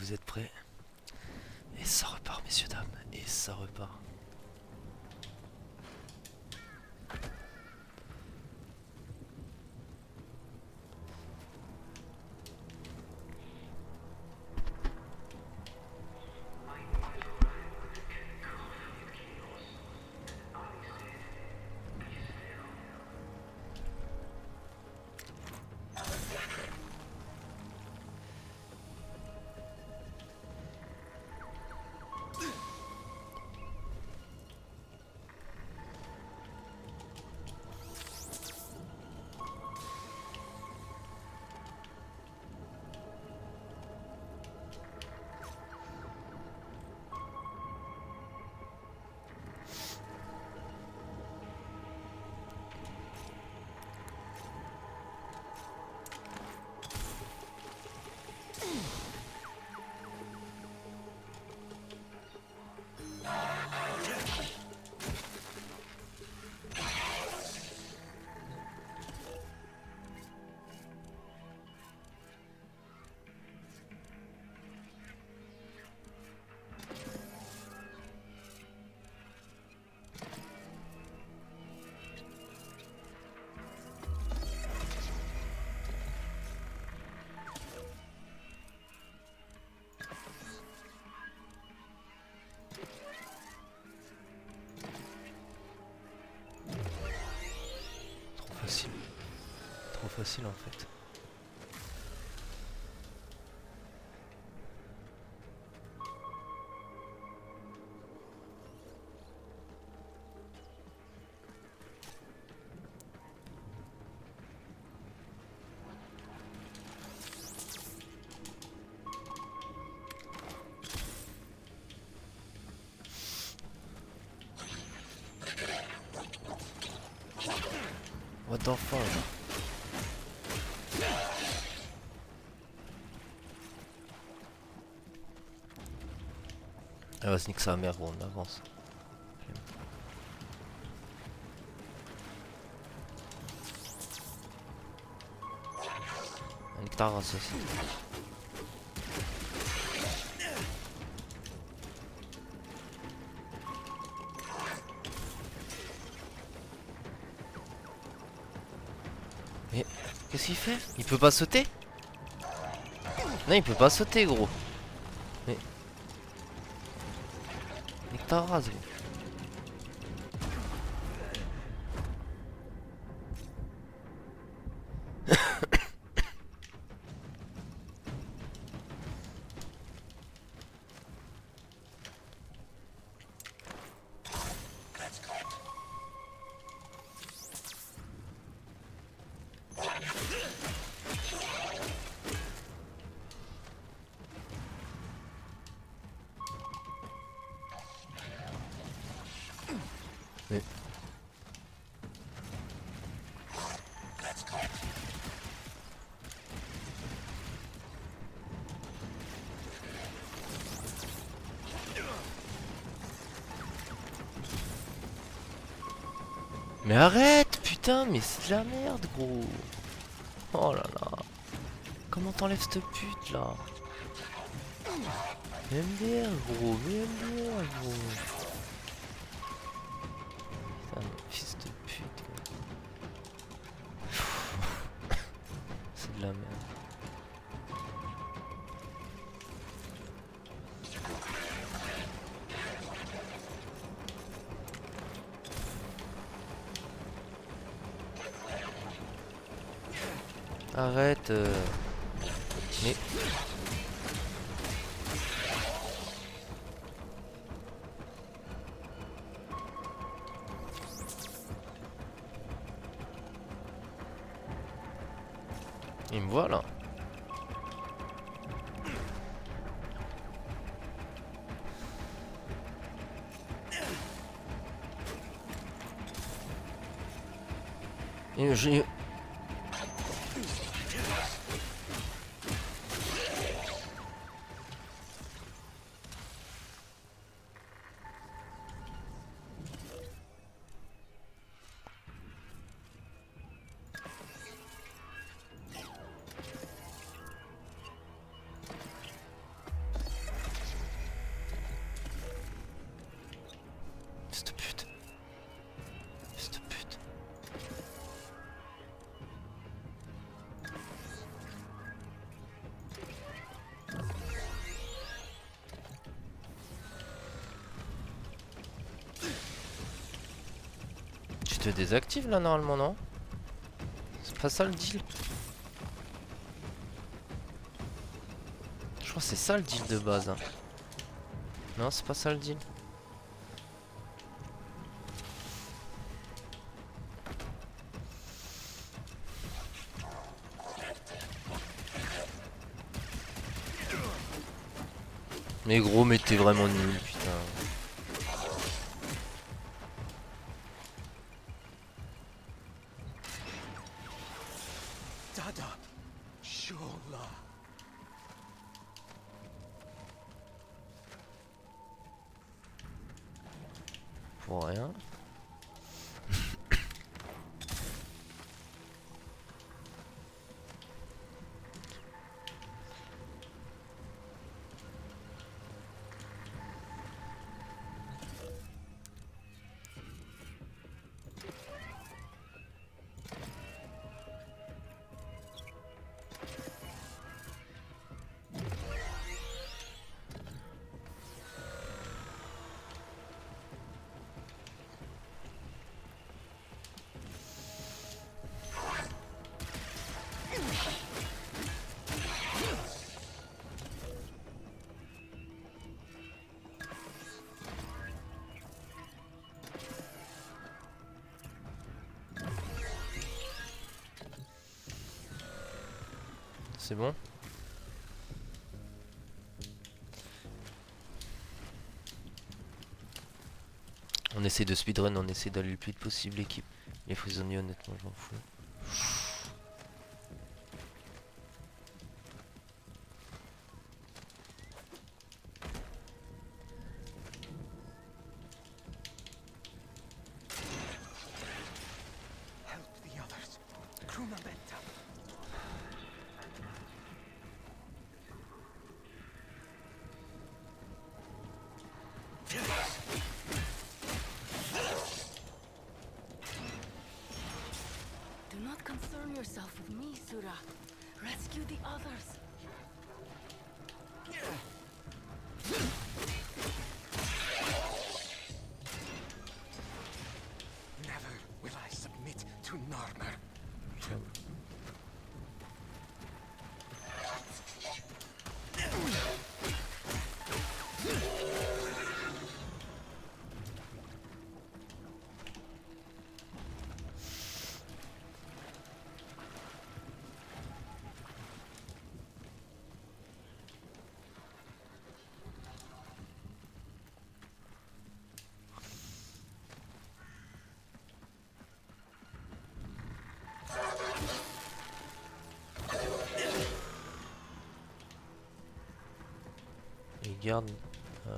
vous êtes prêts? Et ça repart, messieurs, dames, et ça repart. Trop facile en fait. What the fuck? Ah vas-y, nique sa mère, gros, on avance. Nique ta race aussi. Mais qu'est-ce qu'il fait? Il peut pas sauter? Non, il peut pas sauter, gros. Mais nique ta race, gros. Mais... mais arrête, putain, mais c'est de la merde, gros. Oh là là. Comment t'enlèves cette pute là? MDR, gros, MDR, gros. Putain, fils de pute. C'est de la merde. Arrête. Mais... il me voit là. Et te désactive là normalement, non? C'est pas ça le deal? Je crois que c'est ça le deal de base. Hein. Non, c'est pas ça le deal. Mais gros, mais t'es vraiment nul, putain. Pour rien. C'est bon? On essaie de speedrun, on essaie d'aller le plus vite possible l'équipe. Les prisonniers honnêtement je m'en fous. Do not concern yourself with me, Sura. Rescue the others. Never will I submit to Narmer. Et garde. Ouais.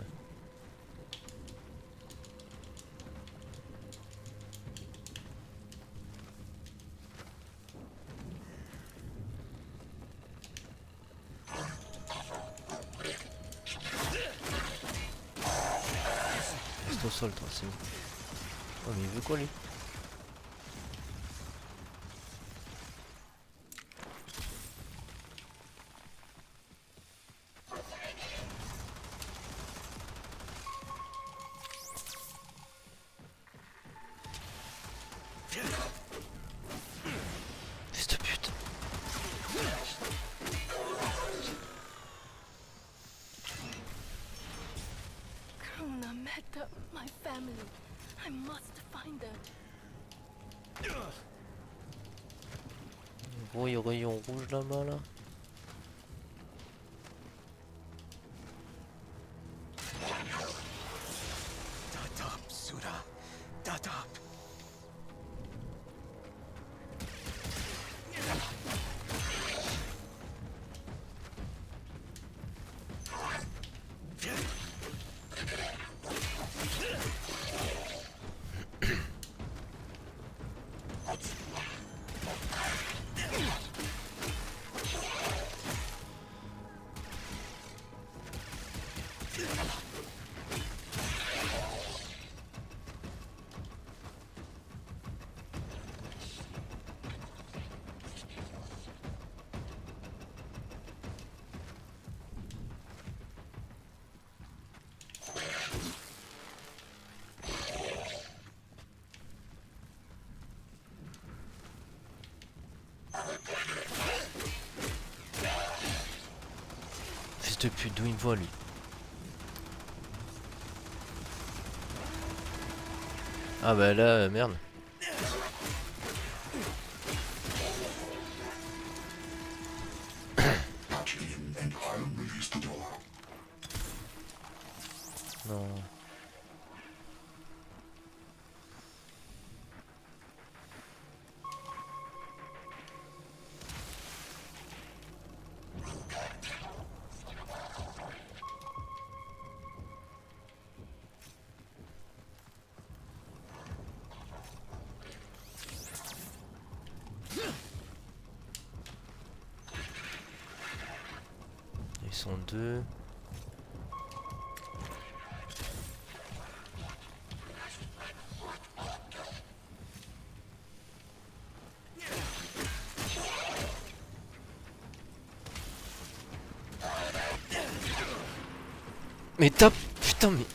Reste au sol, toi, c'est bon. Oh, mais il veut quoi lui? Fils de pute. Kruna met my family. I must find it. Gros, il y a rayon rouge là-bas là. Dadap, Sura. Dadap. Fils de pute, d'où il me voit lui? Ah bah là, merde. Non. Ils sont deux. Mais top, putain mais...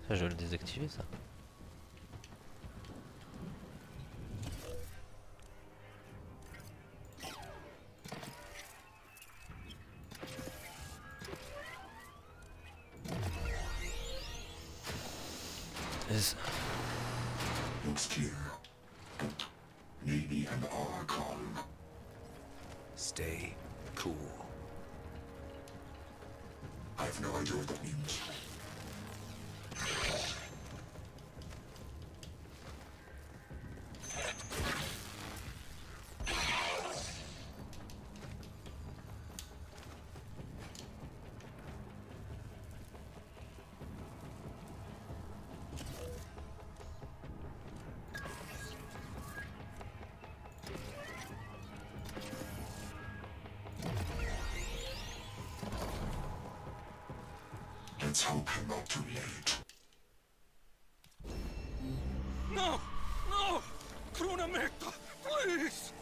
Ça je vais le désactiver ça. Looks clear. Maybe an Archon. Stay cool. I have no idea what that means. Let's hope I'm not too late. No! No! Chronometer, please!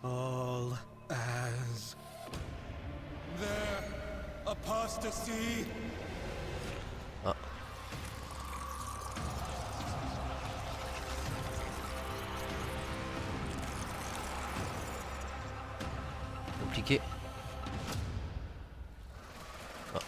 All as their apostasy. Ah. Compliqué. Ah.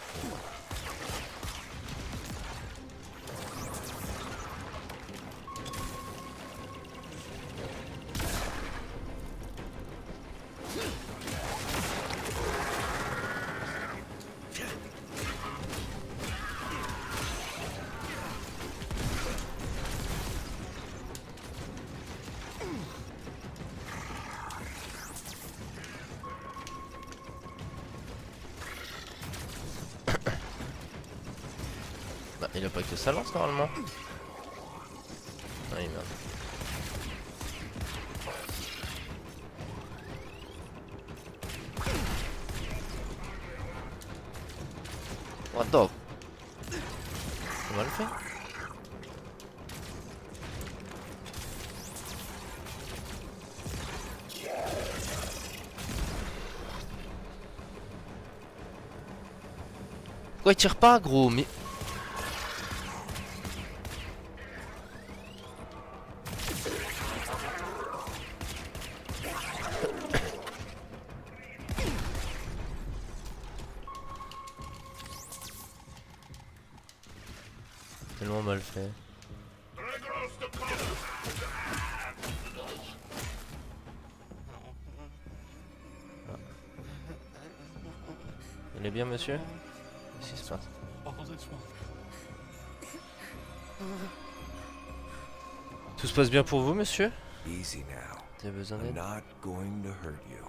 Bah, il a pas que ça lance normalement. Ah, il merde. What the? C'est mal fait. Pourquoi il tire pas gros? Mais... Tellement mal fait. Ah. Il est bien monsieur? Qu'est-ce qui se passe? Tout se passe bien pour vous monsieur? Easy now. T'as besoin I'm d'aide? not going to hurt you.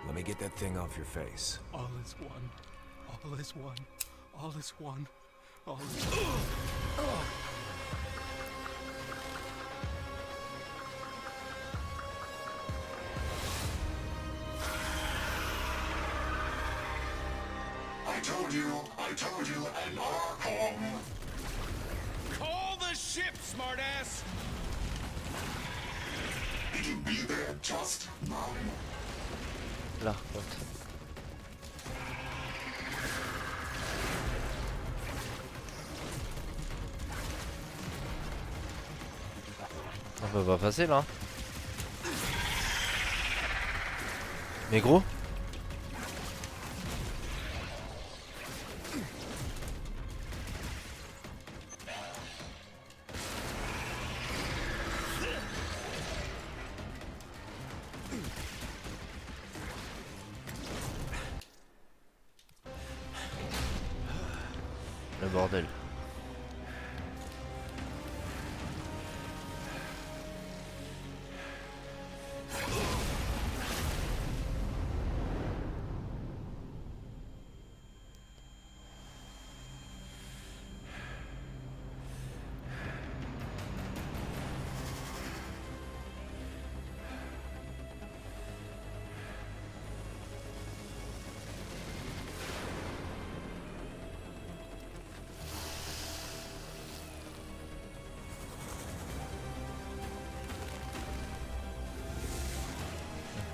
Let me get that thing off your face. All is one. All is one. All is one. All is I told you, an Archon. Call the ship, smartass! It'll be there just now. l'Archontes. On va passer là. Mais gros. Le bordel.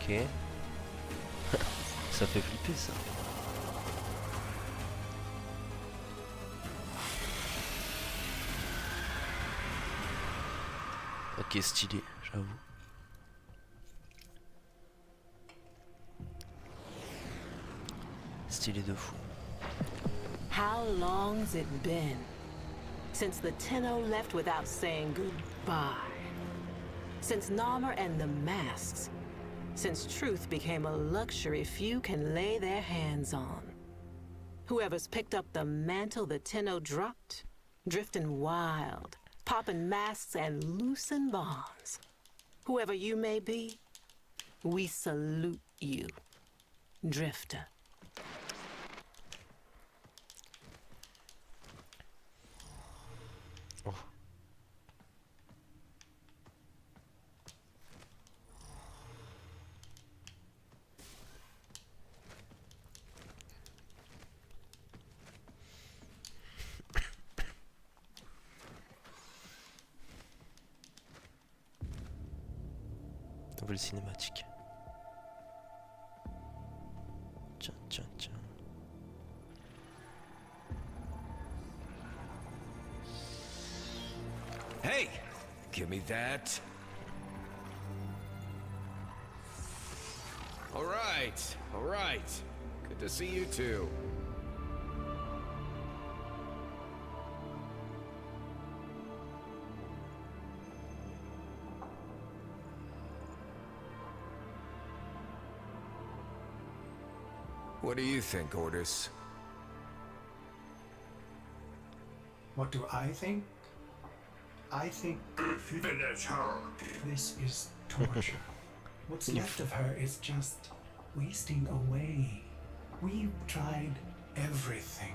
Ok. Ça fait flipper ça. Ok, stylé, j'avoue. Stylé de fou. How long's it been since the Tenno left without saying goodbye? Since Narmer and the masks? Since truth became a luxury few can lay their hands on. Whoever's picked up the mantle the Tenno dropped, drifting wild, popping masks and loosen bonds. Whoever you may be, we salute you, Drifter. Oh. Nouvelle cinématique. Tiens, tiens, tiens. Hey! Give me that. All right, all right. Good to see you too. What do you think, Ordis? What do I think? I think Finish her. this is torture. What's left of her is just wasting away. We've tried everything.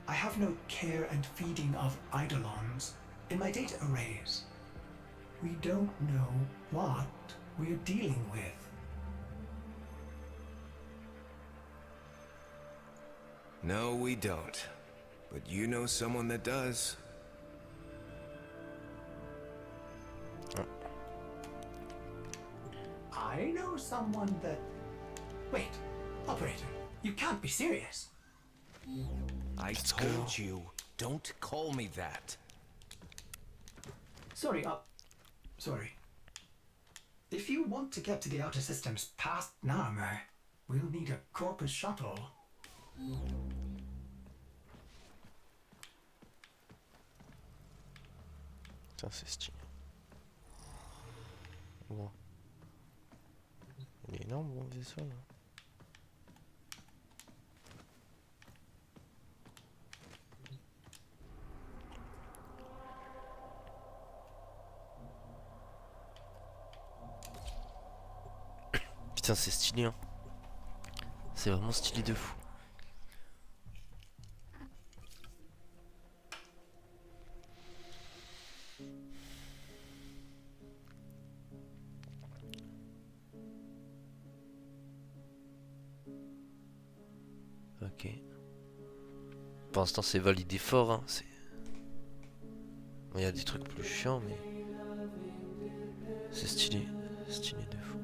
I have no care and feeding of eidolons in my data arrays. We don't know what we're dealing with. No, we don't. But you know someone that does. I know someone that... Wait, operator, you can't be serious. I told you, don't call me that. Sorry. If you want to get to the outer systems past Narmer, we'll need a Corpus shuttle. Ça c'est stylé. Bon. Il est énorme mon vaisseau là. Putain c'est stylé hein. C'est vraiment stylé de fou. Ok. Pour l'instant c'est validé fort hein. Il y a des trucs plus chiants mais c'est stylé. Stylé de fou.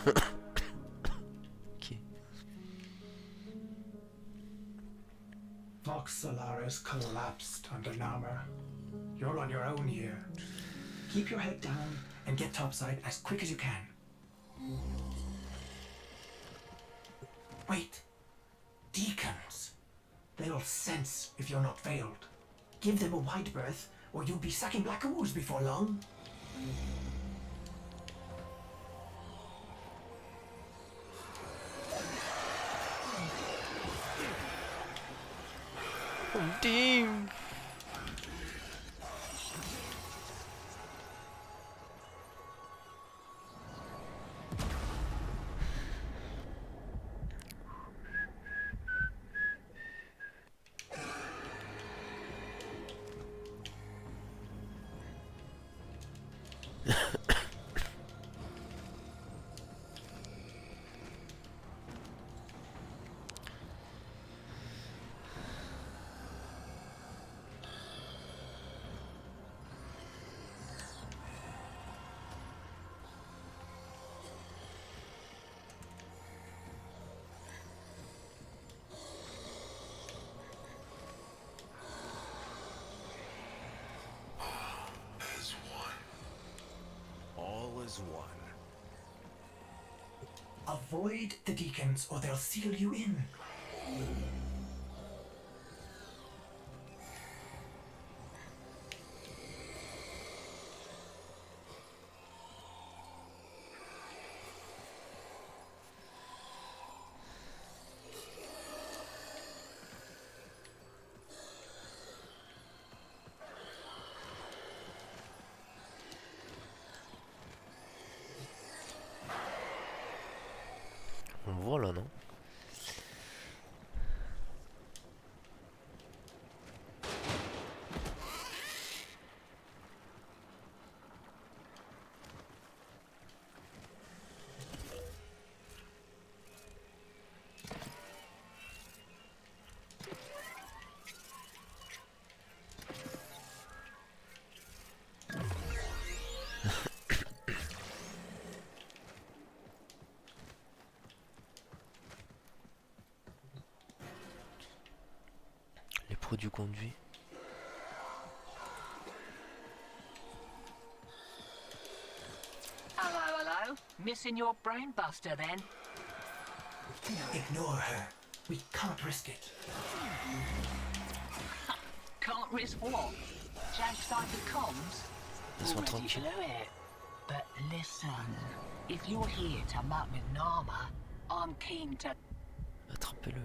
Ok. Vox Solaris collapsed under Narmer. You're on your own here. Keep your head down and get topside as quick as you can. Wait. Deacons. They'll sense if you're not veiled. Give them a wide berth, or you'll be sucking black ooze before long. Damn. As one. All as one. Avoid the deacons or they'll seal you in. On voit là, non? Les pros du conduit. Hello, hello. Missing your brain buster then? Ignore her. We can't risk it. Can't risk what? Jank side the comms? Laisse-moi Already tranquille. blew it. But listen, if you're here to muck with Nama, I'm keen to... Attrapez-le.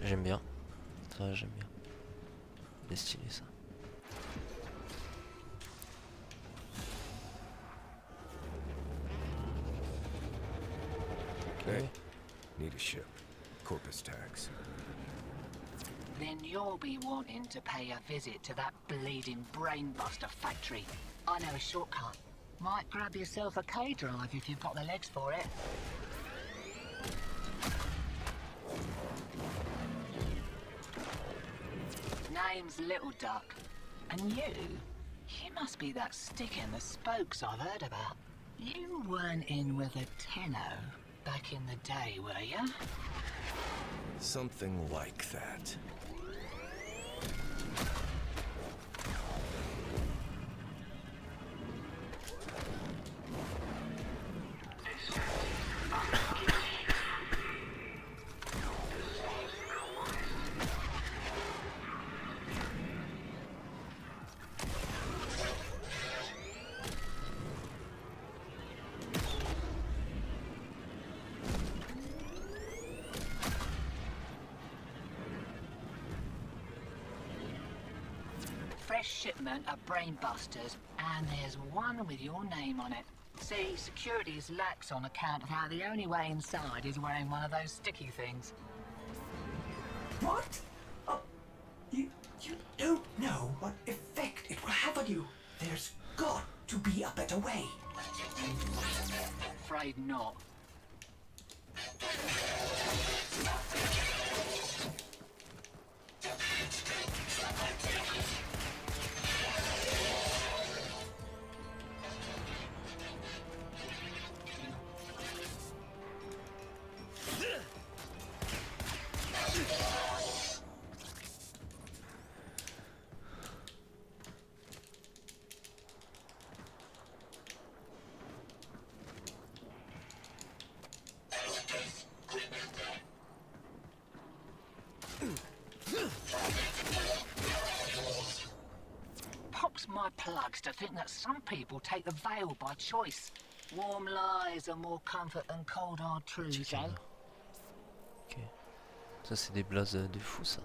J'aime bien. Ça, j'aime bien. C'est stylé ça. Hey, need a ship. Corpus tax. Then you'll be wanting to pay a visit to that bleeding brainbuster factory. I know a shortcut. Might grab yourself a K-drive if you've got the legs for it. Name's Little Duck. And you must be that stick in the spokes I've heard about. You weren't in with a tenno back in the day, were you? Something like that. Fresh shipment of brainbusters, and there's one with your name on it. See, security's lax on account of how the only way inside is wearing one of those sticky things. What? Oh, you don't know what effect it will have on you. There's got to be a better way. Afraid not. Pops my plugs to think that some people take the veil by choice. Warm lies are more comfort than cold hard truths, eh? Ok. Ça c'est des blazes de fou ça.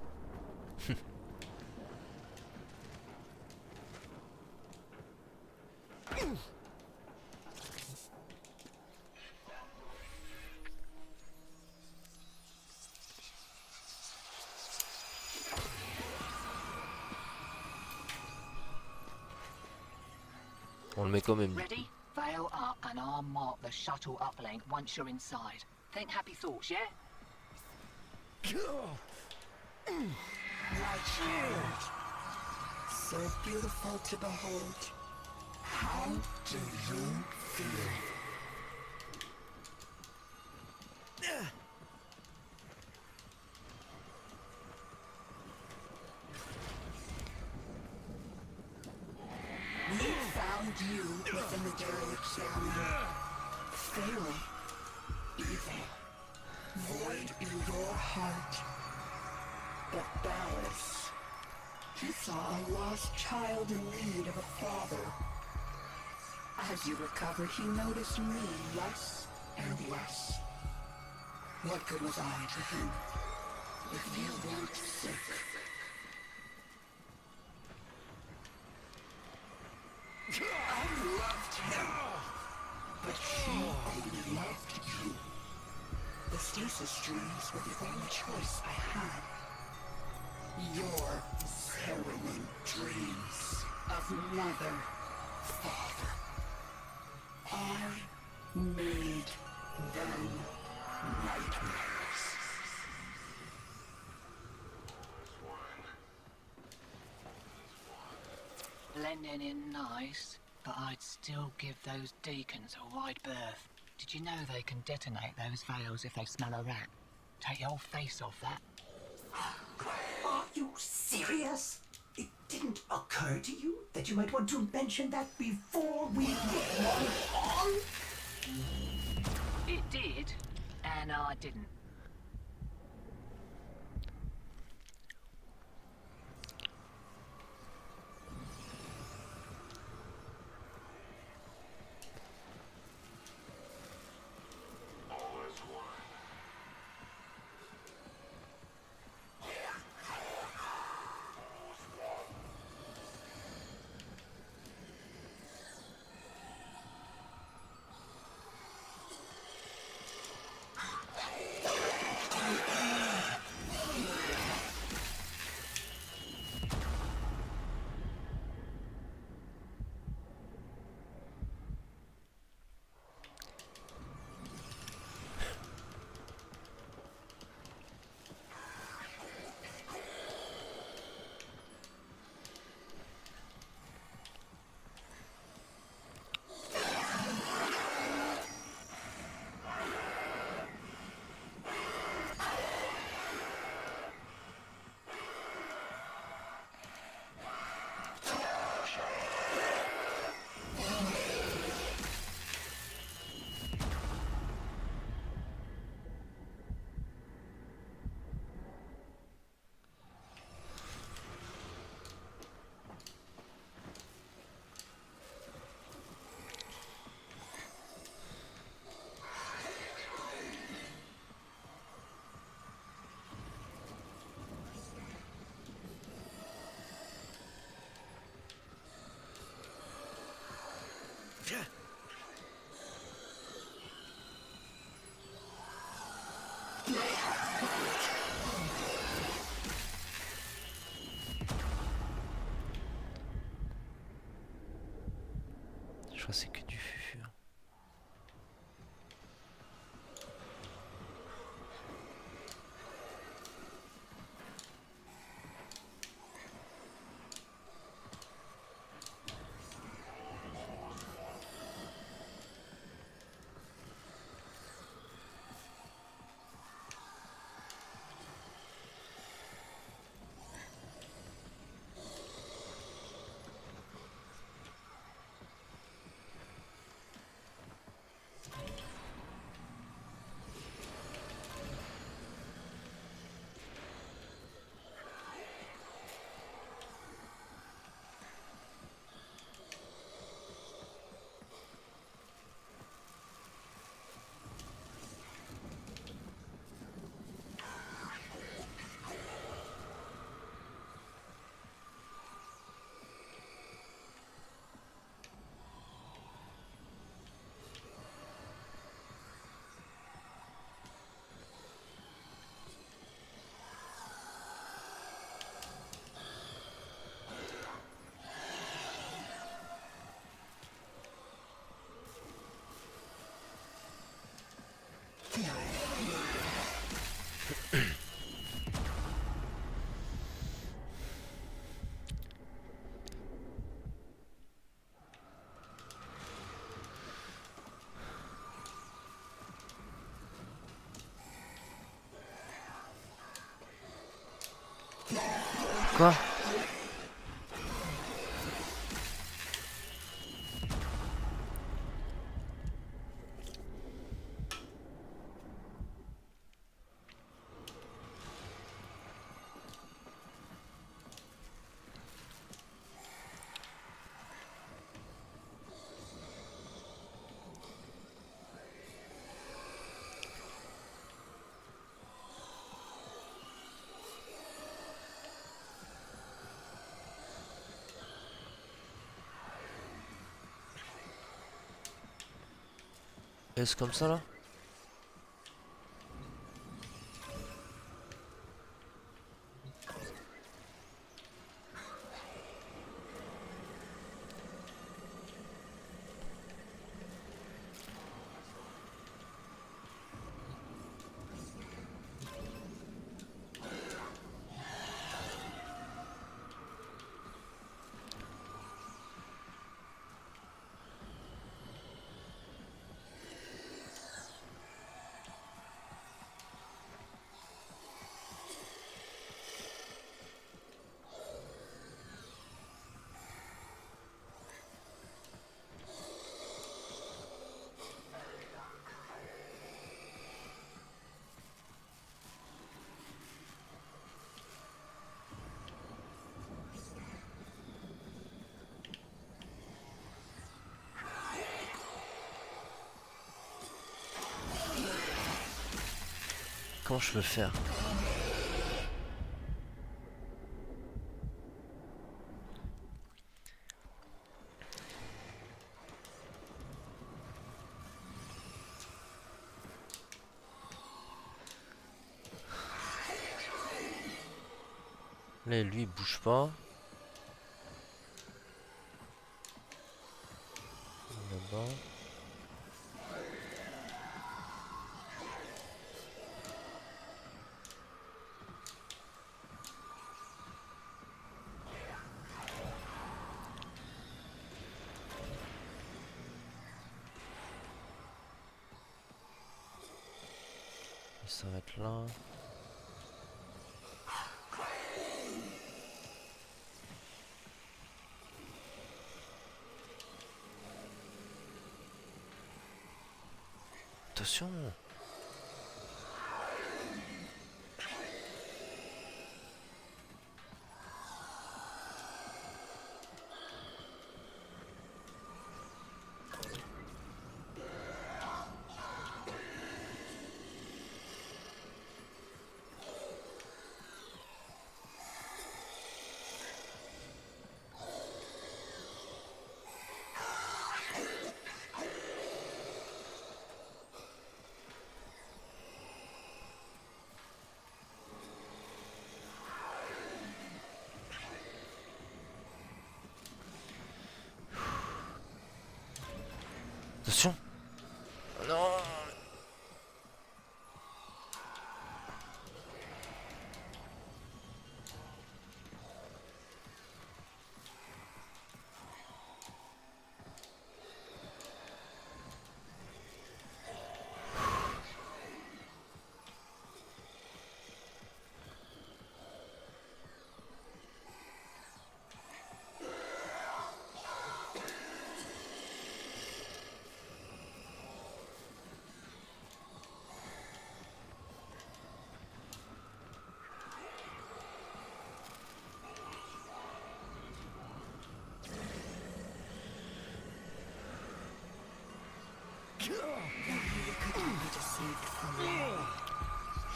On le met quand même. Ready? Veil up and I'll mark the shuttle uplink once you're inside. Think happy thoughts, yeah? My child, so beautiful to behold. How do you feel? We found you within the derelict ceremony. Failing, evil, void in your heart. But Ballas, he saw a lost child in need of a father. As you recovered, he noticed me less and less. What good was I to him if you weren't sick? I loved him, but he only loved you. The stasis streams were the only choice I had. Your harrowing dreams of mother, father. I made them nightmares. Blending in nice, but I'd still give those deacons a wide berth. Did you know they can detonate those veils if they smell a rat? Take your face off that. Are you serious? It didn't occur to you that you might want to mention that before we move on? It did, and I didn't. Je crois que c'est que du fufu. Quoi? Est-ce comme ça là? Comment je peux faire? Là, lui, il bouge pas. Là-bas. Il s'arrête là. Attention. Attention. Non.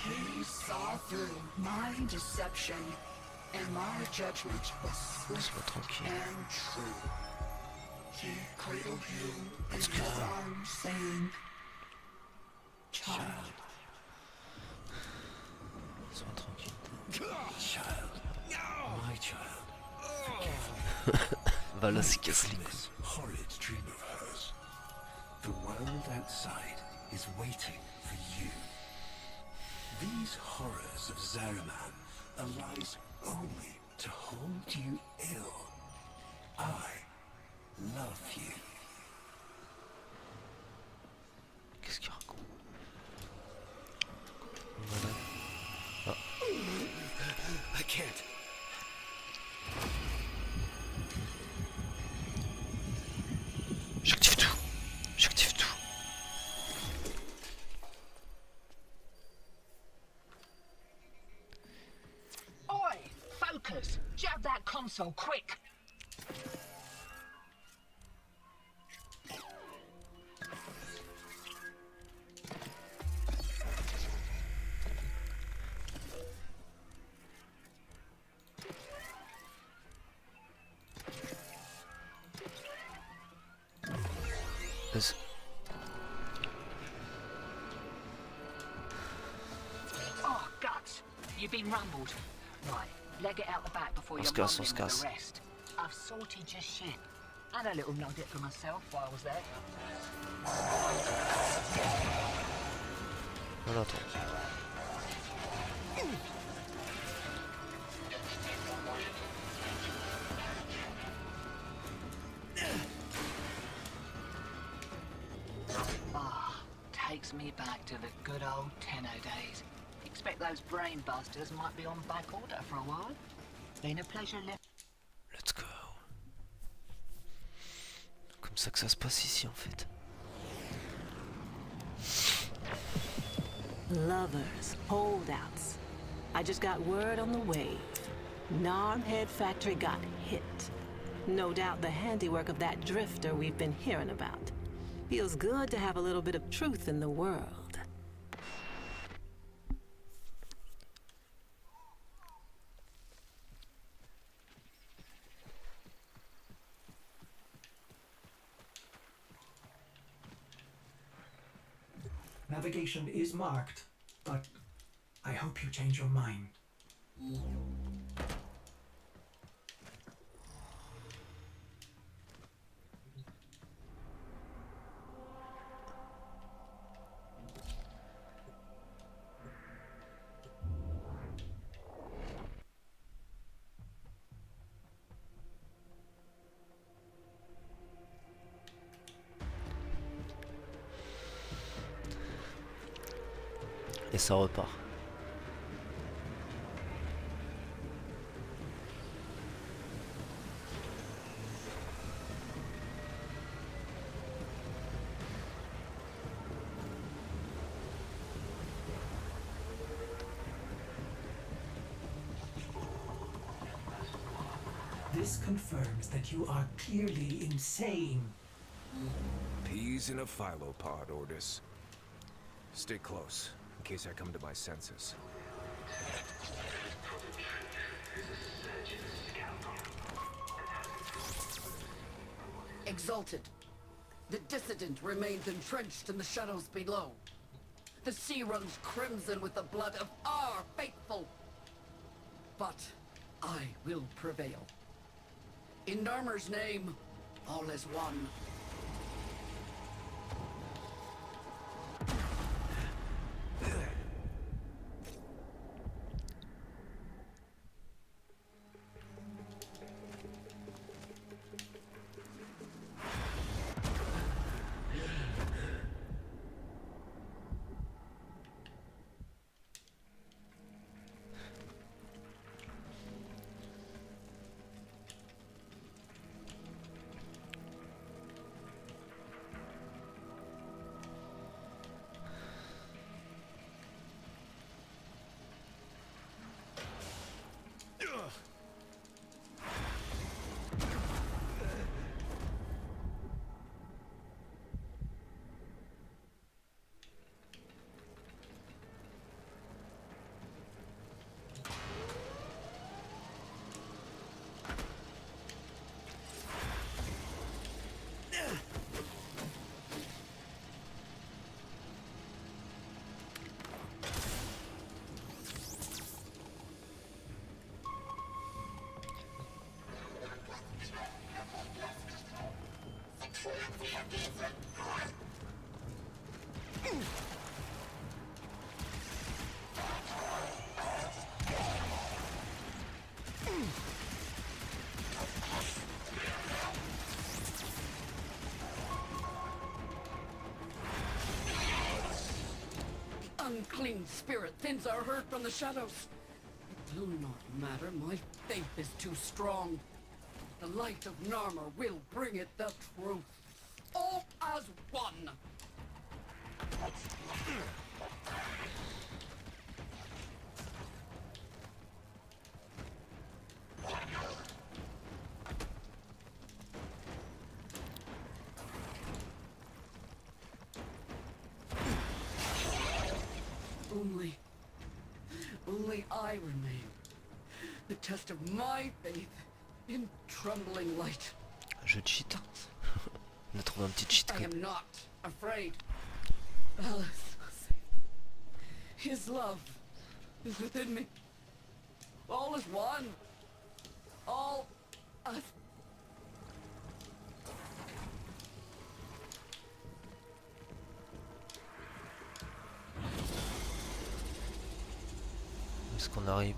He saw through my deception, and my judgment was swift and true. He cradled you in his arms, saying, "Child." Sois tranquille. Child. My child. Va là, c'est casse les couilles. This horrid dream of hers. The world outside is waiting for you. These horrors of Zariman arise only to hold you ill. I love you. Qu'est-ce qu'il raconte? Voilà. I can't. J'active tout. J'active tout. Oi! Focus! Jab that console, quick! Vas-y. Oh, guts! You've been rumbled. Right, leg it out the back before you're casse, mumbling on with se the casse. rest. I've sorted your shit. And a little nugget for myself while I was there. Voilà, attends. Takes me back to the good old Tenno days. Expect those brain busters might be on back order for a while. Been a pleasure living. Let's go. Comme ça que ça se passe ici en fait. Lovers, holdouts. I just got word on the wave. Narmhead Factory got hit. No doubt the handiwork of that drifter we've been hearing about. Feels good to have a little bit of truth in the world. Navigation is marked, but I hope you change your mind. Et ça repart. This confirms that you are clearly insane. Peas in a phylopod, Ordis. Stay close, in case I come to my senses. Exalted. The dissident remains entrenched in the shadows below. The sea runs crimson with the blood of our faithful. But I will prevail. In Narmer's name, all is one. unclean spirit thins our herd from the shadows. It will not matter, my faith is too strong. The light of Narmer will bring it the truth. All as one. Only I remain. The test of my faith in trembling light. Je cheat. On a trouvé un petit cheat I code. am not afraid. Alice will save me. His love is within me. All is one. All us. Est-ce qu'on arrive?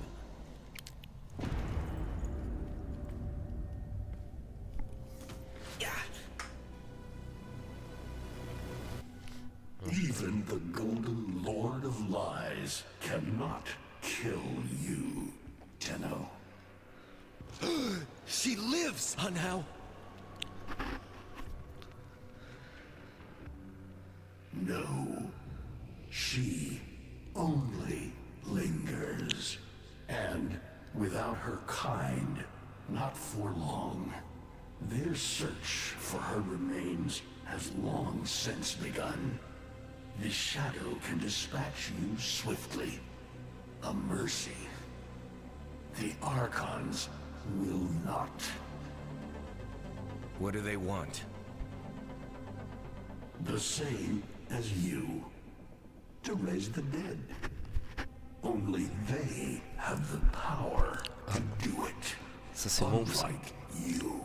Even the golden lord of lies cannot kill you, Tenno. She lives somehow. No, she only lingers, and without her kind, not for long. Their search for her remains has long since begun. The shadow can dispatch you swiftly. A mercy. The Archons will not. What do they want? The same as you. To raise the dead. Only they have the power to do it. Ça c'est bon ça. Unlike you.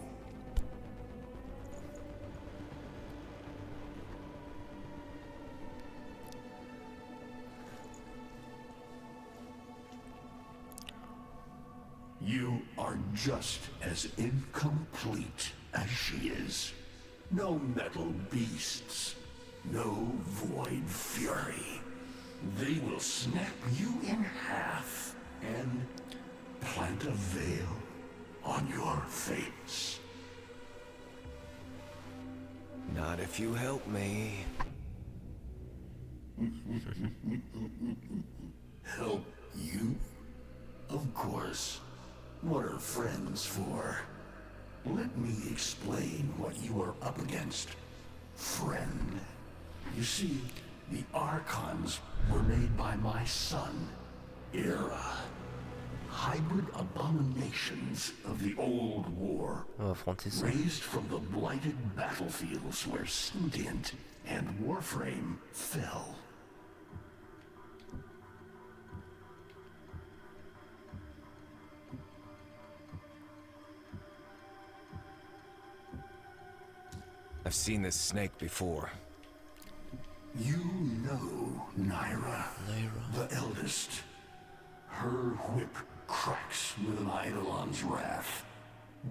You are just as incomplete as she is. No metal beasts, no void fury. They will snap you in half and plant a veil on your face. Not if you help me. Help you? Of course. What are friends for? Let me explain what you are up against, friend. You see, the Archons were made by my son, Era. Hybrid abominations of the old war, On va affronter ça. raised from the blighted battlefields where Sentient and Warframe fell. I've seen this snake before. You know Naira, the eldest. Her whip cracks with an Eidolon's wrath.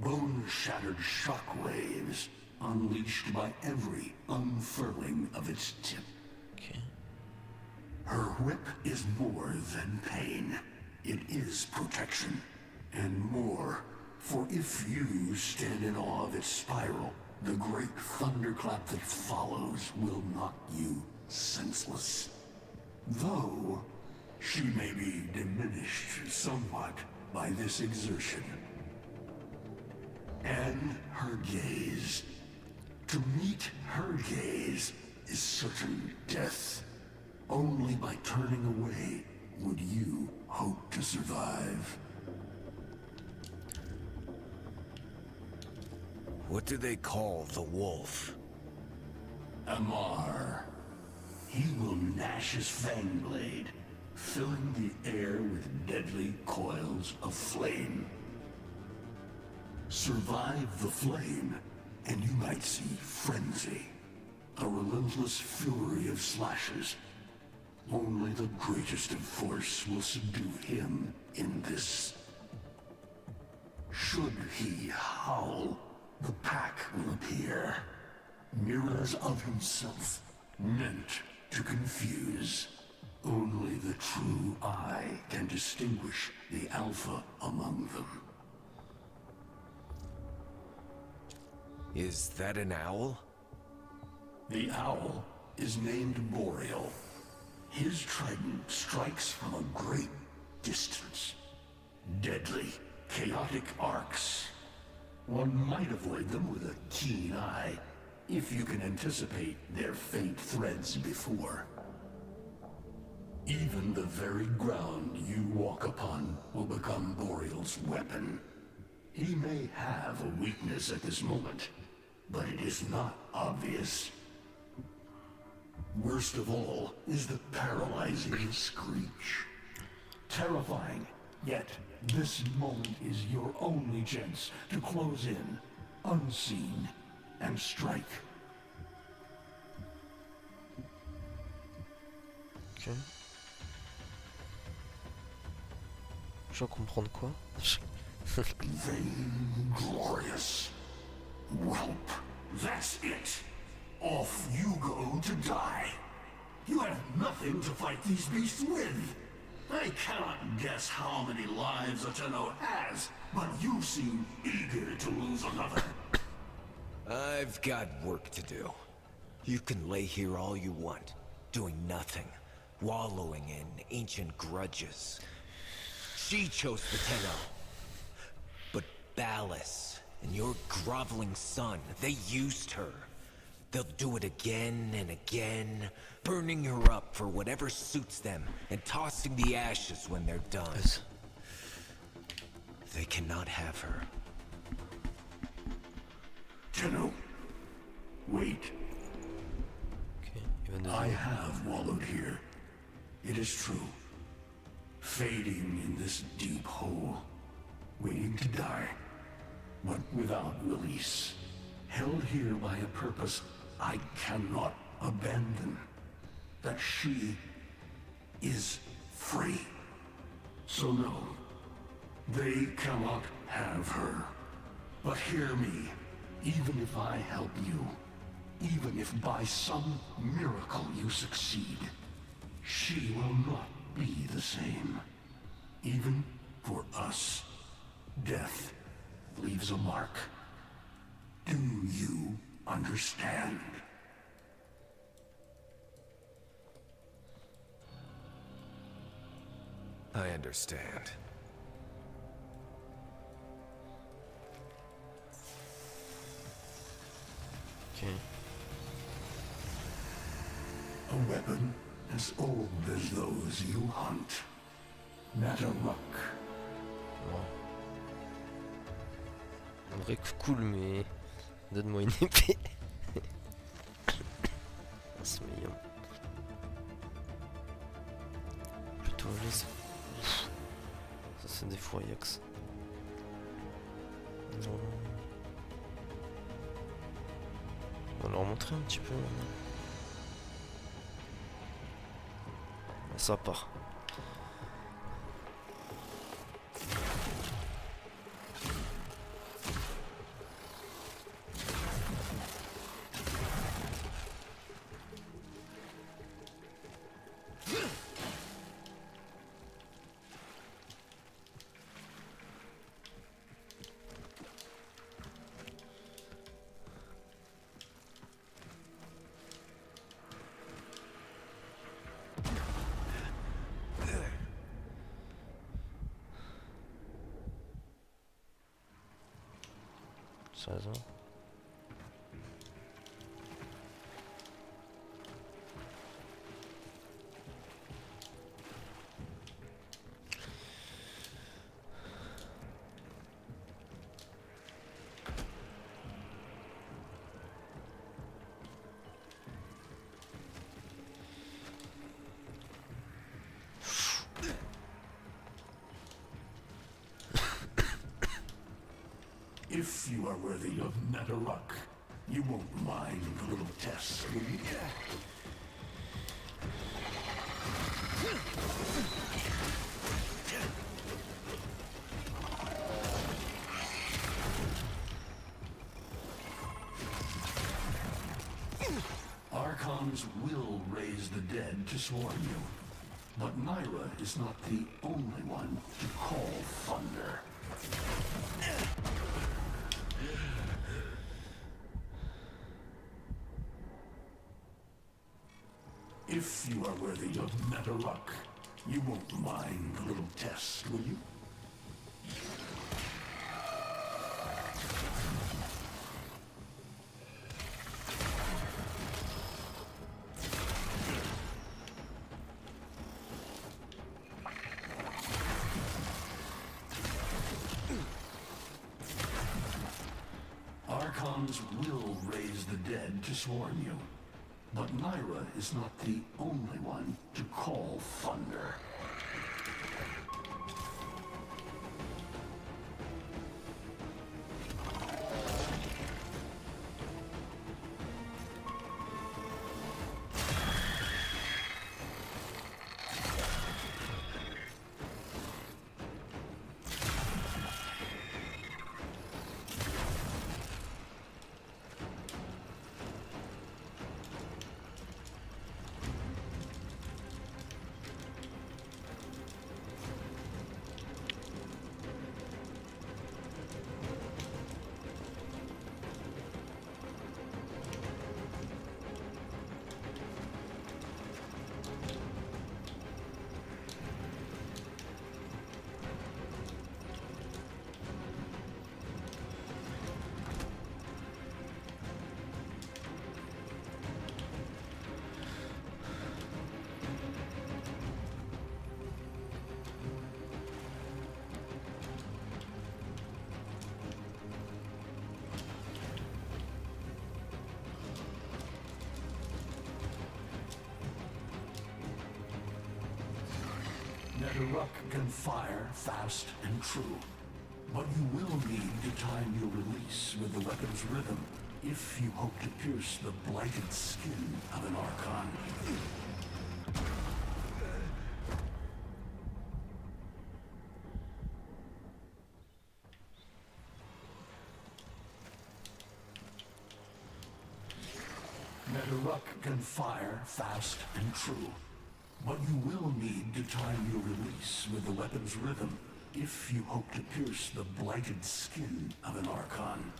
Bone-shattered shockwaves unleashed by every unfurling of its tip. Okay. Her whip is more than pain. It is protection. And more, for if you stand in awe of its spiral, the great thunderclap that follows will knock you senseless. Though she may be diminished somewhat by this exertion. And her gaze. To meet her gaze is certain death. Only by turning away would you hope to survive. What do they call the wolf? Amar. He will gnash his fang blade, filling the air with deadly coils of flame. Survive the flame, and you might see frenzy. A relentless fury of slashes. Only the greatest of force will subdue him in this. Should he howl, the pack will appear. Mirrors of himself, meant to confuse. Only the true eye can distinguish the alpha among them. Is that an owl? The owl is named Boreal. His trident strikes from a great distance. Deadly, chaotic arcs. One might avoid them with a keen eye, if you can anticipate their faint threads before. Even the very ground you walk upon will become Boreal's weapon. He may have a weakness at this moment, but it is not obvious. Worst of all is the paralyzing screech. Terrifying, yet this moment is your only chance to close in, unseen, and strike. Ok. Je dois comprendre quoi? Vainglorious. Whelp, that's it. Off you go to die. You have nothing to fight these beasts with. I cannot guess how many lives a Tenno has, but you seem eager to lose another. I've got work to do. You can lay here all you want, doing nothing, wallowing in ancient grudges. She chose the Tenno. But Ballas and your groveling son, they used her. They'll do it again and again, burning her up for whatever suits them and tossing the ashes when they're done. They cannot have her. Tenno, wait. Okay, I have wallowed here. It is true. Fading in this deep hole, waiting to die, but without release. Held here by a purpose I cannot abandon. That she is free. So no, they cannot have her. But hear me, even if I help you, even if by some miracle you succeed, she will not be the same. Even for us, death leaves a mark. Do you understand? I understand. Okay. A weapon as old as those you hunt. Nataruk. Bon. En vrai, cool, mais donne-moi une épée. C'est mignon. Plutôt les... Ça c'est des fourriax. Non. On va leur montrer un petit peu. Ça part. Ça va. If you are worthy of Nataruk, you won't mind a little test, will you? Archons will raise the dead to swarm you. But Myra is not the only one to call thunder. If you are worthy of Netherruck, you won't mind a little test, will you? Archons will raise the dead to swarm you. But Myra is not the only one to call thunder. Netherruck can fire fast and true, but you will need to time your release with the weapon's rhythm if you hope to pierce the blighted skin of an Archon. Netherruck can fire fast and true, but you will need to time your release with the weapon's rhythm if you hope to pierce the blighted skin of an Archon.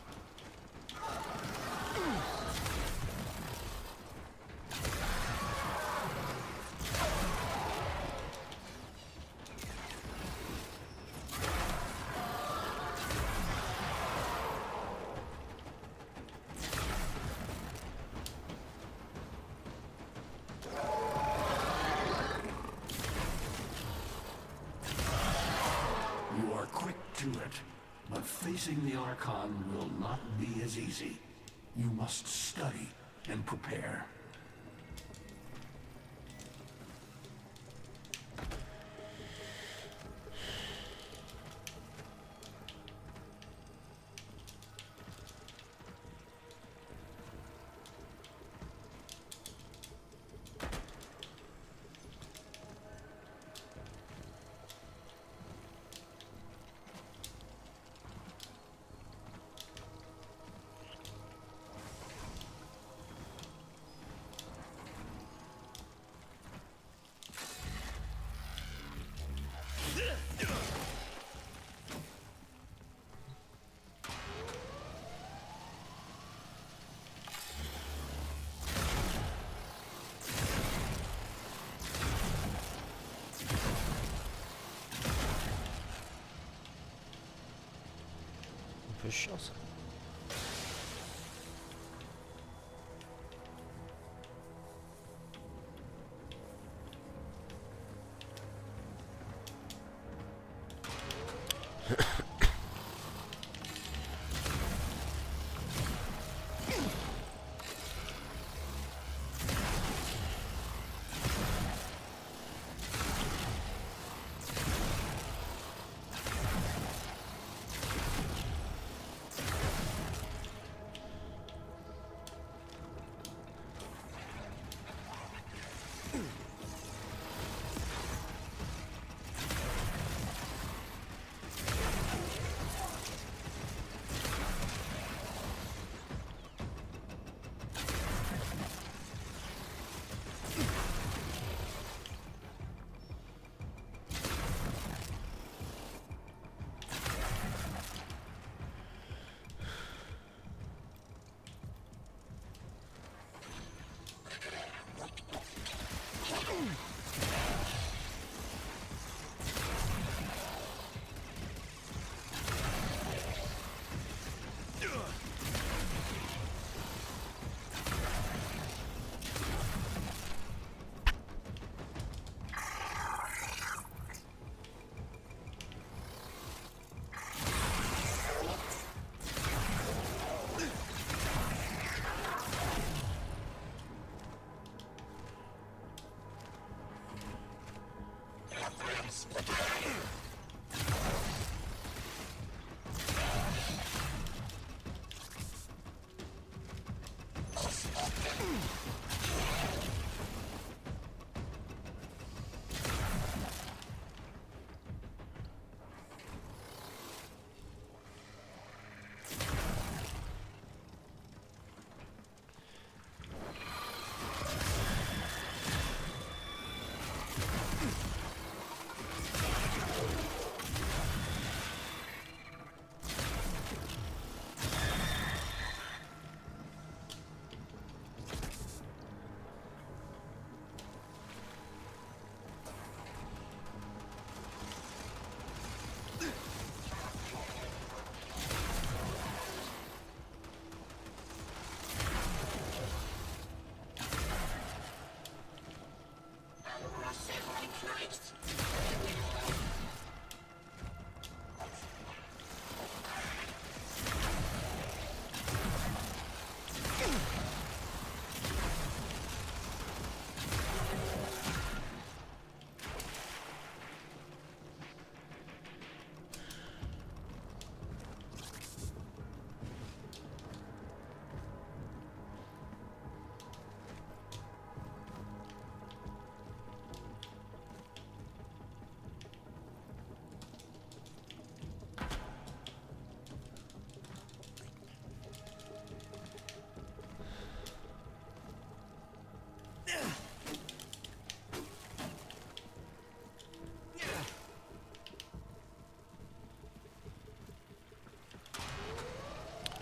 But facing the Archon will not be as easy. You must study and prepare. Un peu chiant ça. dangerous.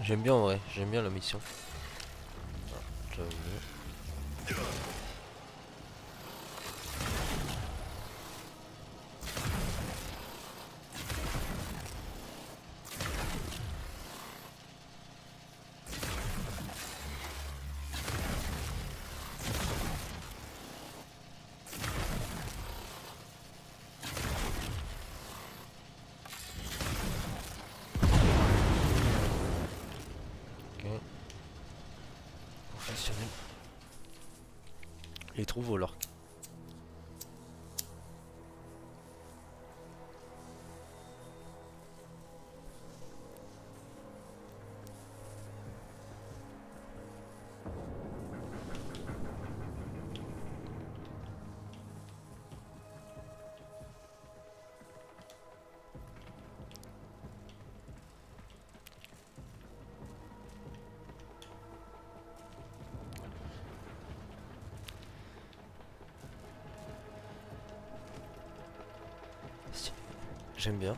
J'aime bien en vrai, j'aime bien la mission. Ah, j'avoue. Professionnel. Les trouve alors. J'aime bien.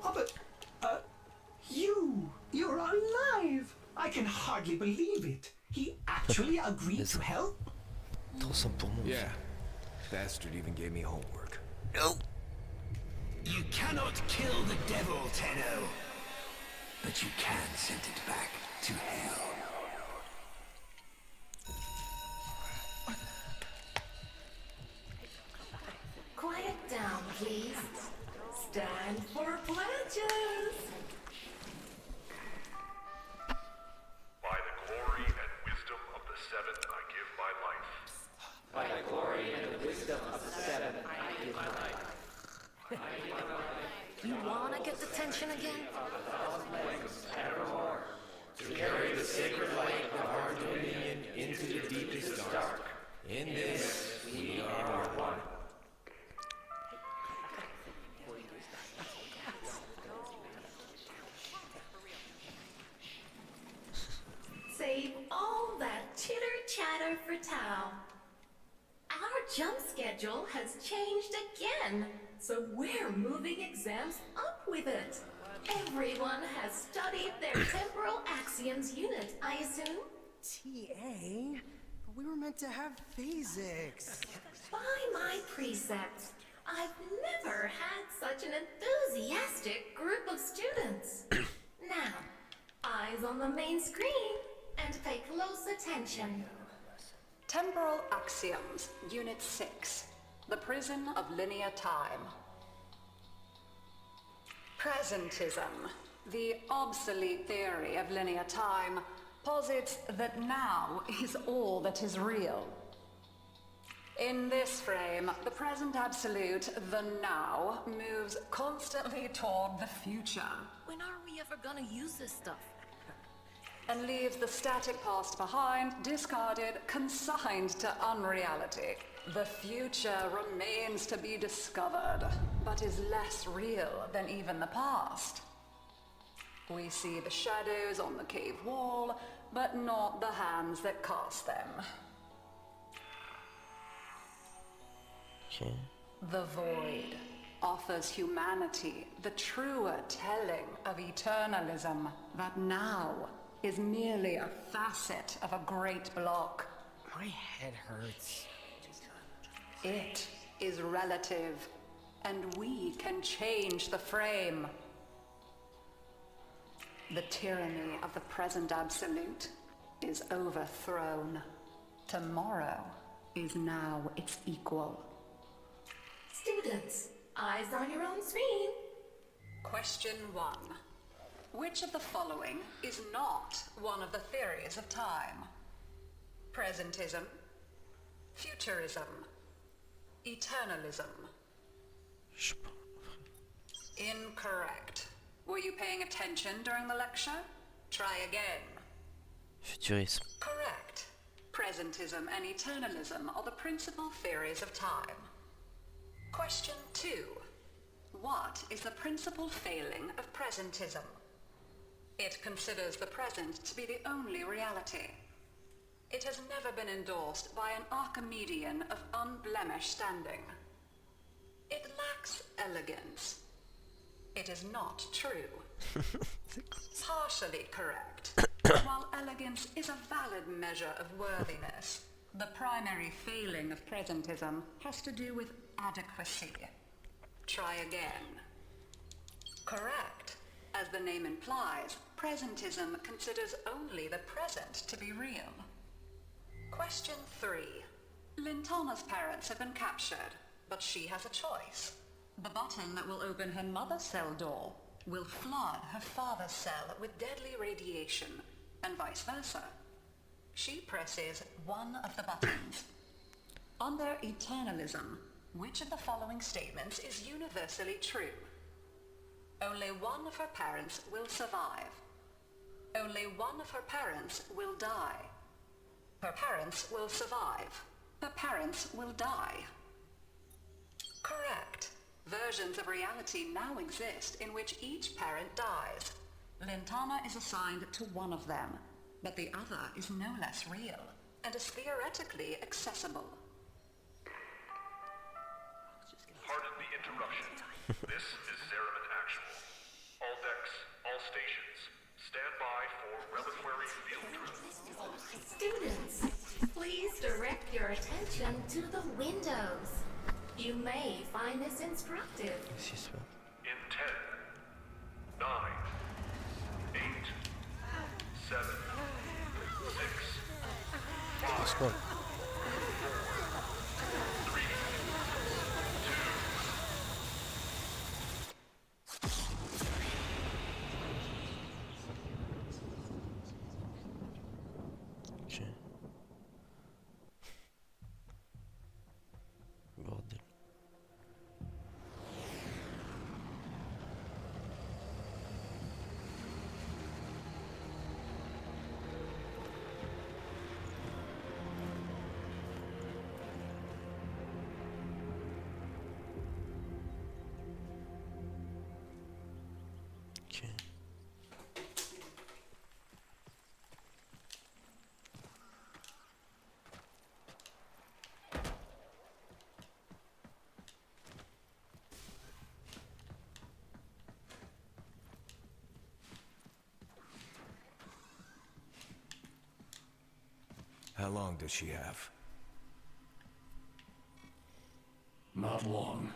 Oh, but, you're alive! I can hardly believe it. He actually agreed to help? Trop simple pour moi. Yeah. Bastard even gave me homework. No. You cannot kill the devil, Tenno. But you can send it back to hell. Quiet down, please. Stand for pledges. By the glory and wisdom of the seven, I give my life. By the glory and the wisdom of the seven, I give my life. You wanna get the tension again? Evermore, to carry the sacred light of our dominion into the deepest dark. In this, we are one. Save all that chitter-chatter for Tao. Our jump schedule has changed again, so we're moving exams up with it. Everyone has studied their temporal axioms unit, I assume? TA? But we were meant to have physics. By my precepts, I've never had such an enthusiastic group of students. Now, eyes on the main screen and pay close attention. Temporal Axioms, Unit 6. The Prison of Linear Time. Presentism. The obsolete theory of linear time posits that now is all that is real. In this frame, the present absolute, the now, moves constantly toward the future. When are we ever gonna use this stuff? And leaves the static past behind, discarded, consigned to unreality. The future remains to be discovered, but is less real than even the past. We see the shadows on the cave wall, but not the hands that cast them. Okay. The void offers humanity the truer telling of eternalism, that now is merely a facet of a great block. My head hurts. It is relative, and we can change the frame. The tyranny of the present absolute is overthrown. Tomorrow is now its equal. Students, eyes on your own screen. Question 1. Which of the following is not one of the theories of time? Presentism, futurism, eternalism. Incorrect. Were you paying attention during the lecture? Try again. Futurisme. Correct. Presentism and eternalism are the principal theories of time. Question 2. What is the principal failing of presentism? It considers the present to be the only reality. It has never been endorsed by an Archimedean of unblemished standing. It lacks elegance. It is not true. Partially correct. While elegance is a valid measure of worthiness, the primary failing of presentism has to do with adequacy. Try again. Correct. As the name implies, presentism considers only the present to be real. Question 3. Lintana's parents have been captured, but she has a choice. The button that will open her mother's cell door will flood her father's cell with deadly radiation, and vice versa. She presses one of the buttons. Under eternalism, which of the following statements is universally true? Only one of her parents will survive. Only one of her parents will die. Her parents will survive. Her parents will die. Correct. Versions of reality now exist in which each parent dies. Lintana is assigned to one of them, but the other is no less real and is theoretically accessible. Pardon the interruption. This is Zeraman Actual. All decks, all stations, stand by for reliquary field trip. Students, please direct your attention to the windows. You may find this instructive. In 10, 9, 8, 7, 6, 5, 4, 3, 2. Ok. Bordel. Ok. How long does she have? Not long.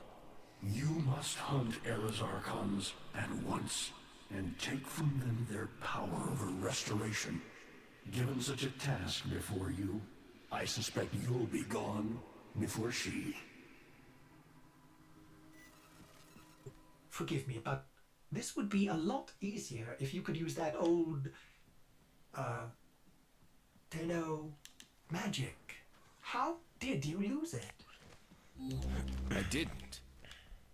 You must hunt Era's Archons at once, and take from them their power over restoration. Given such a task before you, I suspect you'll be gone before she. Forgive me, but This would be a lot easier if you could use that old, Tenno magic. How did you lose it? I didn't.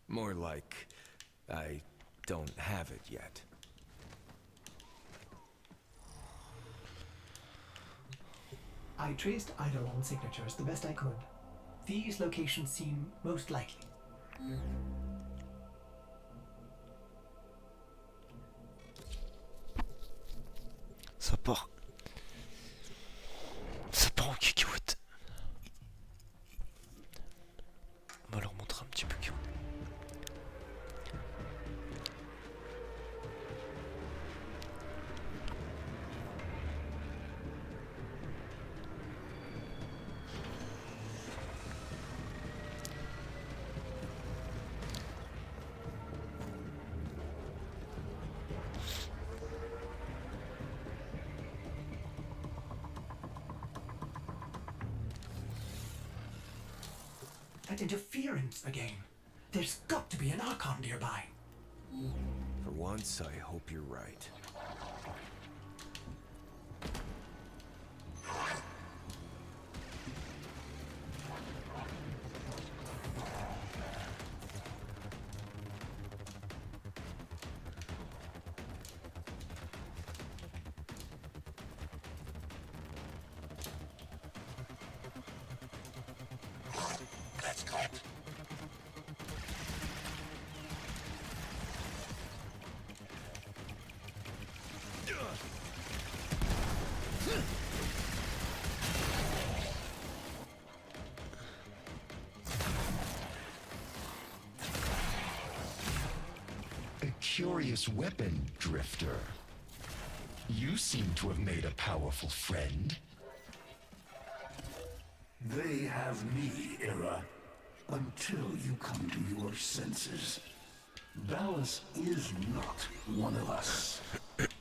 More like, I don't have it yet. I traced Eidolon signatures the best I could. These locations seem most likely. Ça part. Ça part en cacahuète. On va leur montrer un petit peu qui on est. That interference again. There's got to be an Archon nearby. For once, I hope you're right. Curious weapon, Drifter. You seem to have made a powerful friend. They have me, Era, until you come to your senses. Dallas is not one of us.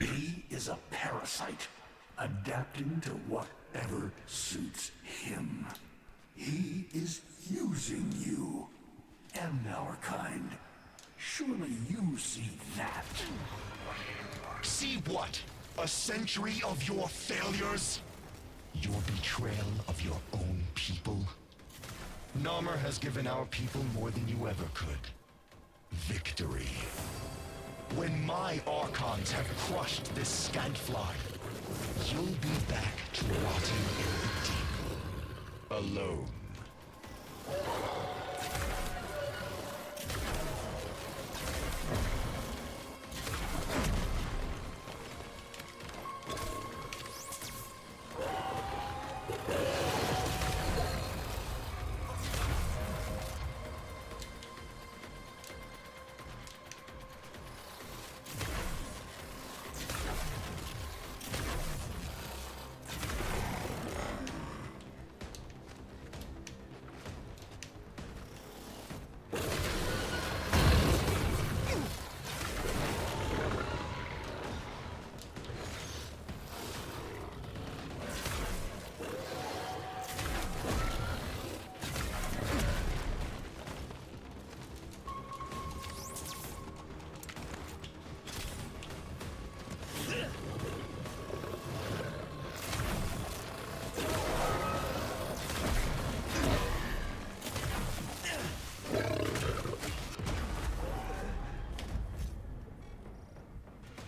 He is a parasite, adapting to whatever suits him. He is using you and our kind. Surely you see that. See what? A century of your failures? Your betrayal of your own people? Narmer has given our people more than you ever could. Victory. When my Archons have crushed this scantfly, you'll be back to rotting in the deep. Alone.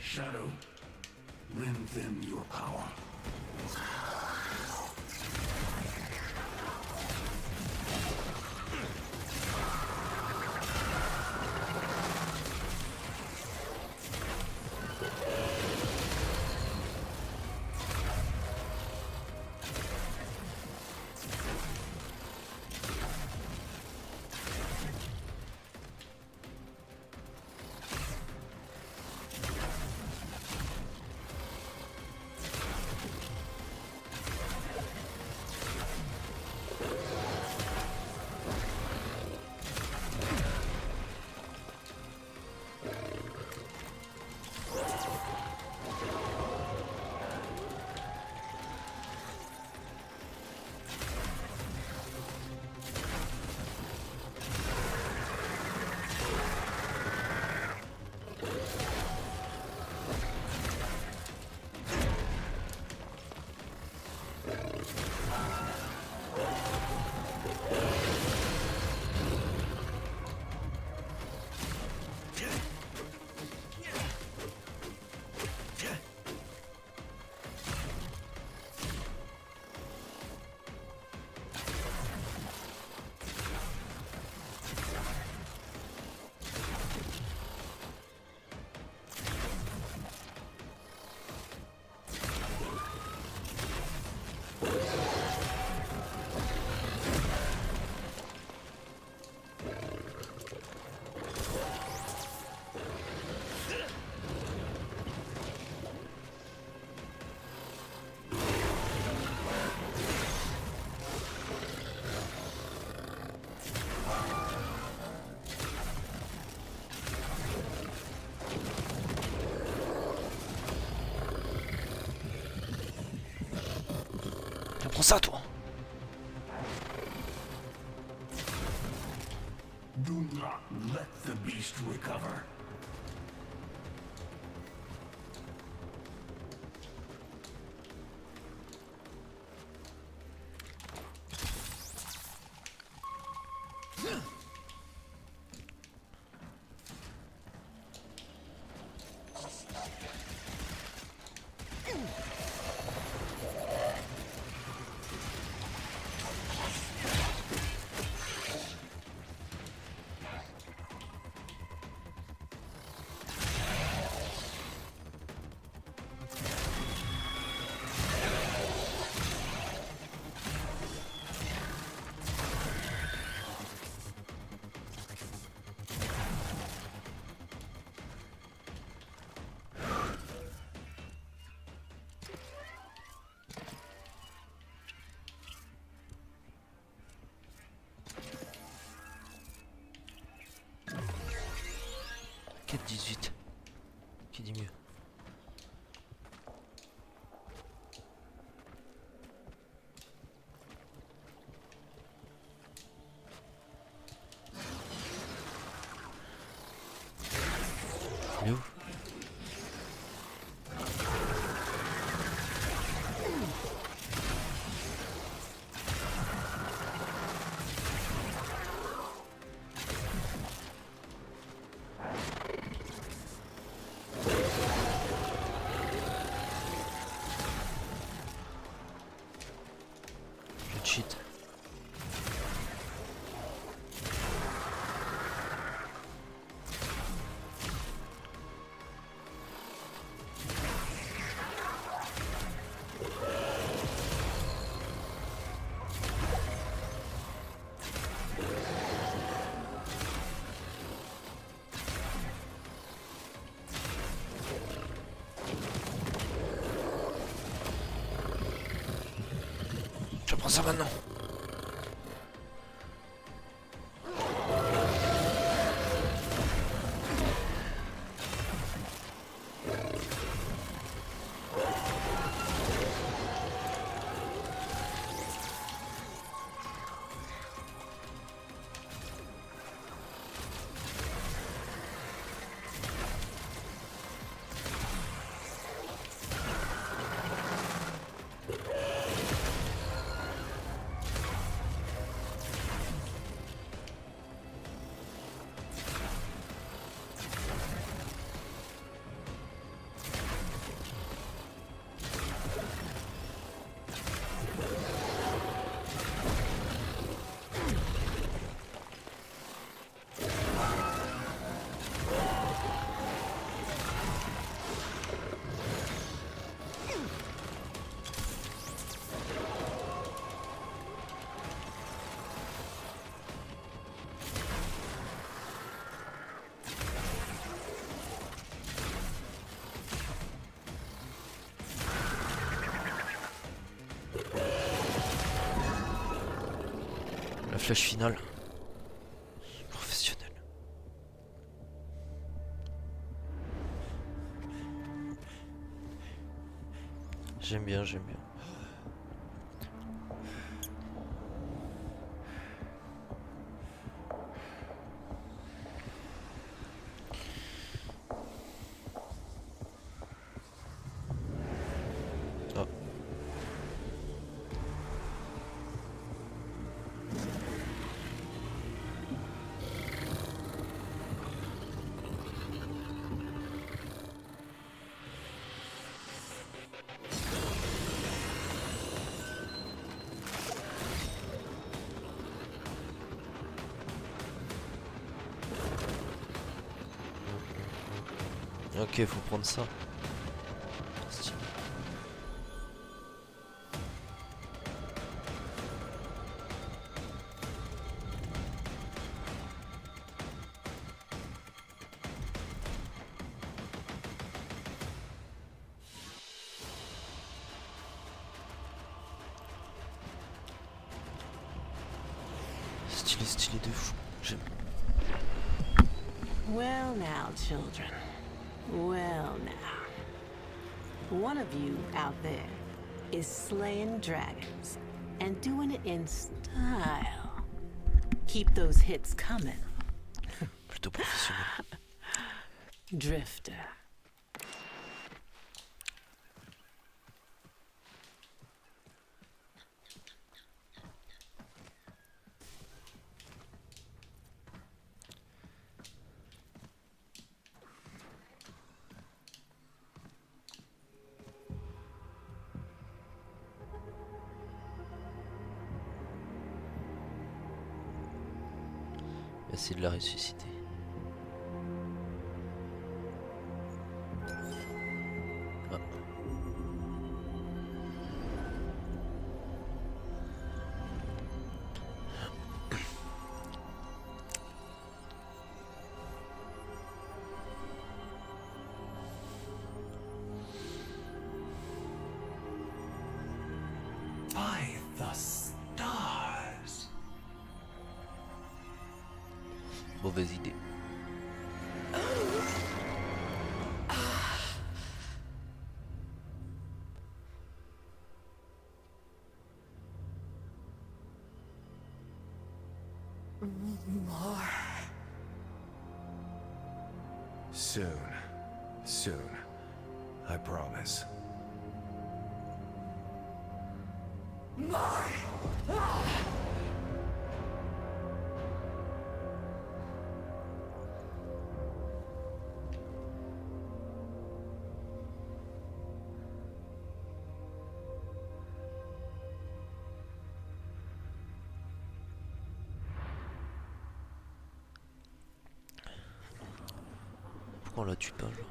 Shadow, lend them your power. ça, toi. Do not let the beast recover. Quête 18. Qui dit mieux? Il est où? Je cheat. Je prends ça maintenant. La flèche finale. Professionnel. J'aime bien, j'aime bien. Oh. Ok, faut prendre ça. Stylé. Stylé, stylé de fou. J'aime. Well now, children. Well now. One of you out there is slaying dragons. and doing it in style. Keep those hits coming. Plutôt professionnel. Drifter. Essayer de la ressusciter. Ah. By the stars. Mauvaise idée. More. Soon. Soon. I promise. More. Pourquoi on la tue pas, genre?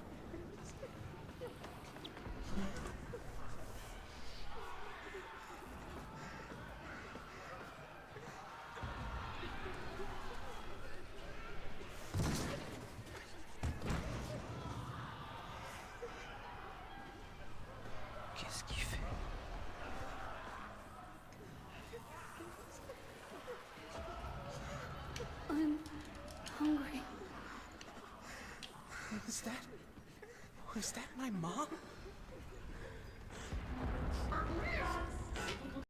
Qu'est-ce qu'il fait? I'm hungry. Was that my mom?